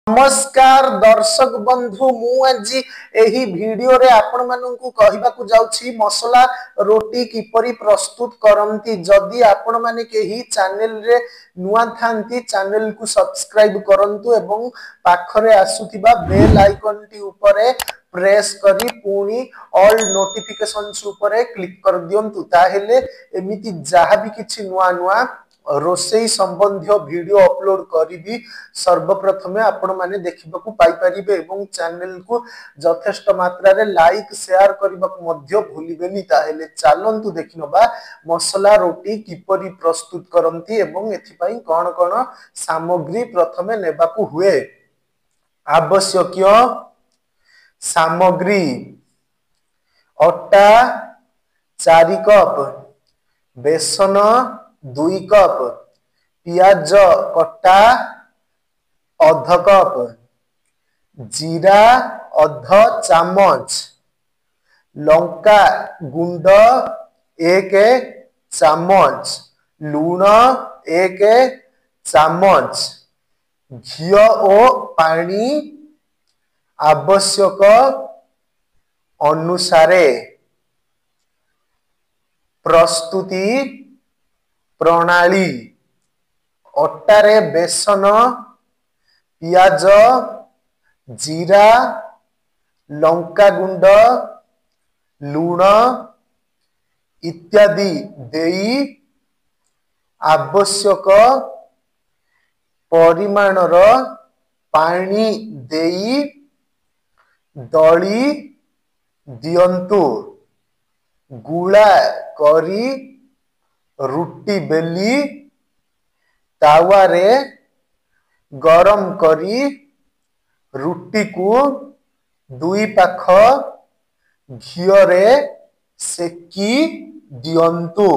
नमस्कार दर्शक बंधु मु आज एही वीडियो रे आपण माननकु कहिबाकू जाउछि मसला रोटी किपरि प्रस्तुत करंती। जदि आपण माने केही चैनल रे नुआ थांती चैनल को सब्सक्राइब करंतु एवं पाखरे आसुथिबा बेल आइकन टी उपरे प्रेस करी पुणी ऑल नोटिफिकेशंस उपरे क्लिक कर दियंतु। ताहेले एमिति जहा भी किछि नुआ नुआ रोसई संबंधी वीडियो अपलोड करी सर्वप्रथमे आपण माने देखिबाकू पाई परिबे एवं चैनल को यथेष्ट मात्रा रे लाइक शेयर करबाकू मध्य भूलिबेनी। ताहेले चलंतु देखिनबा मसला रोटी किपरि प्रस्तुत करंती एवं एथि पई कोन कोन सामग्री प्रथमे नेबाकू हुए। आवश्यक सामग्री अटा 4 कप, बेसन 2 कप, पियाज कटा अध कप, जीरा अध चामच, लंका गुंड 1 चामच, लूण 1 चामच, घी ओ पानी आवश्यक अनुसारे। प्रस्तुति प्रणाली अटारे बेसन, पियाज, जीरा, लंका गुंड, लूण इत्यादि देई आवश्यक परिमाणर पानी देई दली दियंतु। गुला करी रुटी बेली तावा रे गरम करी रुटी को 2 पाख घी रे सेकी दियंतु।